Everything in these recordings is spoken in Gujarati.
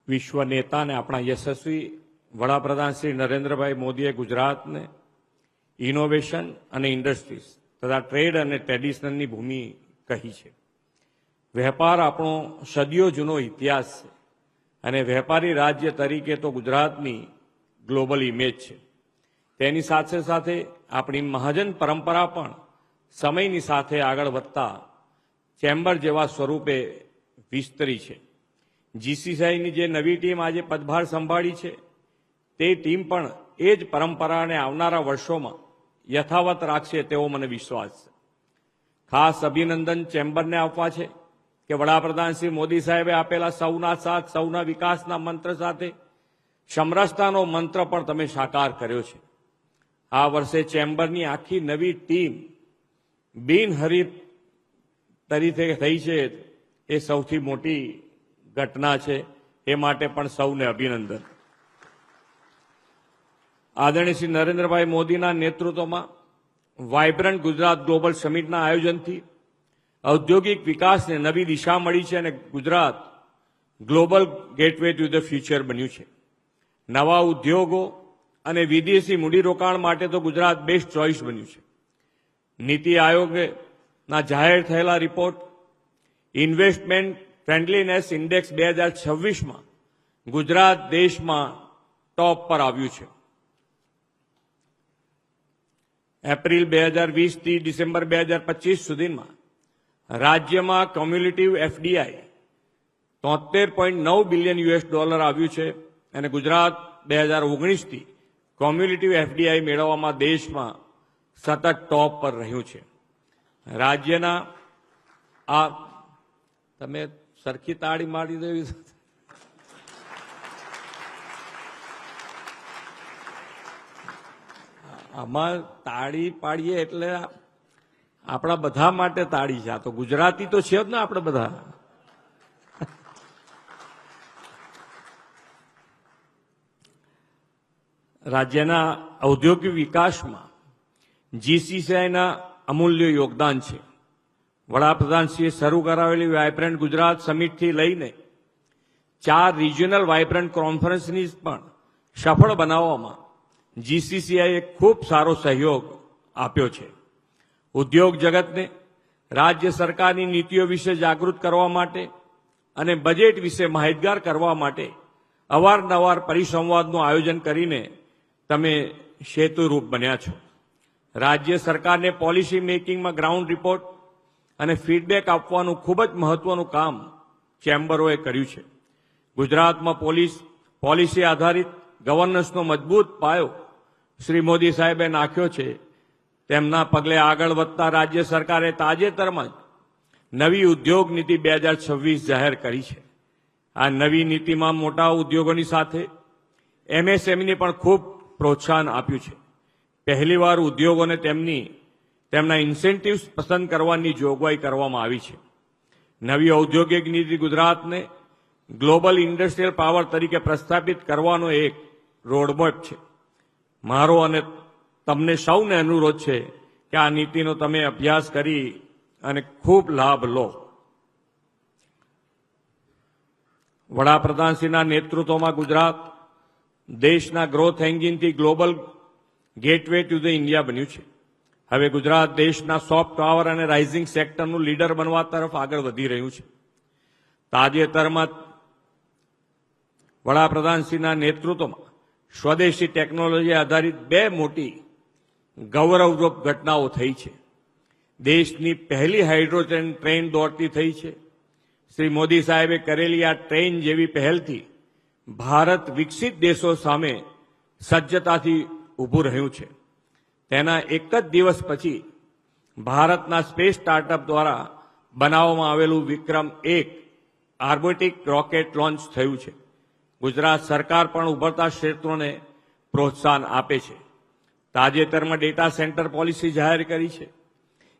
વિશ્વ નેતા અને આપણા યશસ્વી વડાપ્રધાન શ્રી નરેન્દ્રભાઈ મોદીએ ગુજરાતને ઇનોવેશન અને ઇન્ડસ્ટ્રીઝ તથા ટ્રેડ અને ટ્રેડિશનલની ભૂમિ કહી છે. વેપાર આપણો સદીઓ જૂનો ઇતિહાસ છે અને વેપારી રાજ્ય તરીકે તો ગુજરાતની ગ્લોબલ ઇમેજ છે. તેની સાથે સાથે આપણી મહાજન પરંપરા પણ સમયની સાથે આગળ વધતા ચેમ્બર જેવા સ્વરૂપે વિસ્તરી છે. જીસીસીઆઈની જે નવી ટીમ આજે પદભાર સંભાળી છે તે ટીમ પણ એ જ પરંપરાને આવનારા વર્ષોમાં યથાવત રાખશે તેવો મને વિશ્વાસ છે. ખાસ અભિનંદન ચેમ્બરને આપવા છે કે વડાપ્રધાન શ્રી મોદી સાહેબે આપેલા સૌના સાથ સૌના વિકાસના મંત્ર સાથે સમરસતાનો મંત્ર પણ તમે સાકાર કર્યો છે. આ વર્ષે ચેમ્બરની આખી નવી ટીમ બિનહરીફ તરીકે થઈ છે એ સૌથી મોટી ઘટના છે. એ માટે પણ સૌને અભિનંદન. આદરણીય શ્રી નરેન્દ્રભાઈ મોદીના નેતૃત્વમાં વાઇબ્રન્ટ ગુજરાત ગ્લોબલ સમિટના આયોજનથી ઔદ્યોગિક વિકાસને નવી દિશા મળી છે અને Gujarat global gateway to the future બન્યું છે. નવા ઉદ્યોગો અને વિદેશી મૂડીરોકાણ માટે તો ગુજરાત બેસ્ટ ચોઇસ બન્યું છે. નીતિ આયોગના જાહેર થયેલા રિપોર્ટ ઇન્વેસ્ટમેન્ટ ફ્રેન્ડલીનેસ ઇન્ડેક્સ 2026માં ગુજરાત દેશમાં ટોપ પર આવ્યું છે. એપ્રિલ 2020થી ડિસેમ્બર 2025 સુધીમાં રાજ્યમાં ક્યુમ્યુલેટિવ એફડીઆઈ $73.9 બિલિયન આવ્યું છે અને ગુજરાત 2019થી ક્યુમ્યુલેટિવ એફડીઆઈ મેળવવામાં દેશમાં સતત ટોપ પર રહ્યું છે. રાજ્યના આ તમે સરખી તાળી મારી દેવી આમાં તાળી પાડીએ એટલે આપણા બધા માટે તાળી છે. આ તો ગુજરાતી તો છે જ ને આપણે બધા. રાજ્યના ઔદ્યોગિક વિકાસમાં જીસીસીઆઈના અમૂલ્ય યોગદાન છે. વડાપ્રધાનશ્રીએ શરૂ કરાવેલી વાઇબ્રન્ટ ગુજરાત સમિટથી લઈને 4 રિજિયોનલ વાઇબ્રન્ટ કોન્ફરન્સની પણ સફળ બનાવવામાં જીસીસીઆઈએ ખૂબ સારો સહયોગ આપ્યો છે. ઉદ્યોગ જગતને રાજ્ય સરકારની નીતિઓ વિશે જાગૃત કરવા માટે અને બજેટ વિશે માહિતગાર કરવા માટે અવારનવાર પરિસંવાદનું આયોજન કરીને તમે સેતુરૂપ બન્યા છો. રાજ્ય સરકારને પોલિસી મેકિંગમાં ગ્રાઉન્ડ રિપોર્ટ અને ફીડબેક આપવાનું ખૂબ જ મહત્વનું કામ ચેમ્બરોએ કર્યું છે. ગુજરાતમાં પોલિસી આધારિત ગવર્નન્સનો મજબૂત પાયો શ્રી મોદી સાહેબે નાખ્યો છે. તેમના પગલે આગળ વધતા રાજ્ય સરકારે તાજેતરમાં જ નવી ઉદ્યોગ નીતિ 2026 જાહેર કરી છે. આ નવી નીતિમાં મોટા ઉદ્યોગોની સાથે એમએસએમઈને પણ ખૂબ પ્રોત્સાહન આપ્યું છે. પહેલીવાર ઉદ્યોગોને તેમના ઇન્સેન્ટિવ્સ પસંદ કરવાની જોગવાઈ કરવામાં આવી છે. નવી ઔદ્યોગિક નીતિ ગુજરાતને ગ્લોબલ ઇન્ડસ્ટ્રીયલ પાવર તરીકે પ્રસ્થાપિત કરવાનો એક રોડમેપ છે. મારો અને તમને સૌને અનુરોધ છે કે આ નીતિનો તમે અભ્યાસ કરી અને ખૂબ લાભ લો. વડાપ્રધાનશ્રીના નેતૃત્વમાં ગુજરાત દેશના ગ્રોથ એન્જિનથી global gateway to the India બન્યું છે. હવે ગુજરાત દેશના સોફ્ટ પાવર અને રાઇઝિંગ સેક્ટરનું લીડર બનવા તરફ આગળ વધી રહ્યું છે. તાજેતરમાં વડાપ્રધાનશ્રીના નેતૃત્વમાં સ્વદેશી ટેકનોલોજી આધારિત 2 મોટી ગૌરવરૂપ ઘટનાઓ થઈ છે. દેશની પહેલી હાઇડ્રોજન ટ્રેન દોડતી થઈ છે. શ્રી મોદી સાહેબે કરેલી આ ટ્રેન જેવી પહેલથી ભારત વિકસિત દેશો સામે સજ્જતાથી ઊભું રહ્યું છે. તેના એક જ દિવસ પછી ભારતના સ્પેસ સ્ટાર્ટઅપ દ્વારા બનાવવામાં આવેલું વિક્રમ-1 આર્બિટિક રોકેટ લોન્ચ થયું છે. ગુજરાત સરકાર પણ ઉભરતા ક્ષેત્રોને પ્રોત્સાહન આપે છે. તાજેતરમાં ડેટા સેન્ટર પોલિસી જાહેર કરી છે.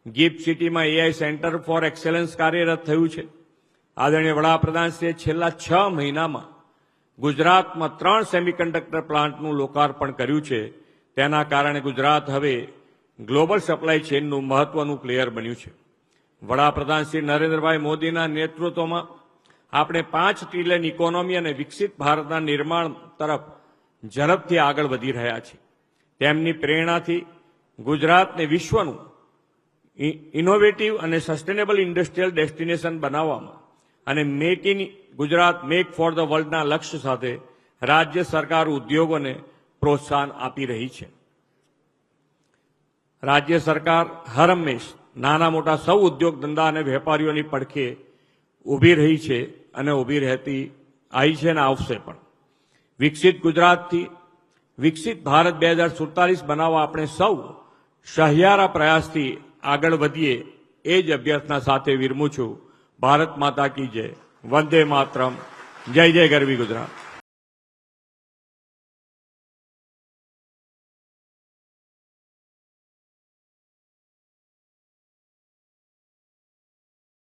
ગિફ્ટ સિટીમાં એઆઈ સેન્ટર ફોર એક્સેલન્સ કાર્યરત થયું છે. આદરણીય વડાપ્રધાનશ્રીએ છેલ્લા 6 મહિનામાં ગુજરાતમાં 3 સેમિકન્ડક્ટર પ્લાન્ટનું લોકાર્પણ કર્યું છે. તેના કારણે ગુજરાત હવે ગ્લોબલ સપ્લાય ચેઇનનું મહત્વનું પ્લેયર બન્યું છે. વડાપ્રધાન શ્રી નરેન્દ્રભાઈ મોદીના નેતૃત્વમાં આપણે 5 ટ્રિલિયન ઇકોનોમી અને વિકસિત ભારતના નિર્માણ તરફ ઝડપથી આગળ વધી રહ્યા છીએ. તેમની પ્રેરણાથી ગુજરાતને વિશ્વનું ઇનોવેટિવ અને સસ્ટેનેબલ ઇન્ડસ્ટ્રીયલ ડેસ્ટિનેશન બનાવવામાં અને make in Gujarat make for the વર્લ્ડના લક્ષ્ય સાથે રાજ્ય સરકાર ઉદ્યોગોને પ્રોત્સાહન આપી રહી છે. રાજ્ય સરકાર હર હંમેશ નાના મોટા સૌ ઉદ્યોગ ધંધા અને વેપારીઓની પડખે ઊભી રહી છે અને ઊભી રહેતી આવી છે અને આવશે પણ. વિકસિત ગુજરાતથી વિકસિત ભારત 2047 બનાવવા આપણે સૌ સહિયારા પ્રયાસથી આગળ વધીએ એ જ અભ્યર્થના સાથે વિરમું છું. ભારત માતા કી જય. વંદે માતરમ. જય જય ગરવી ગુજરાત.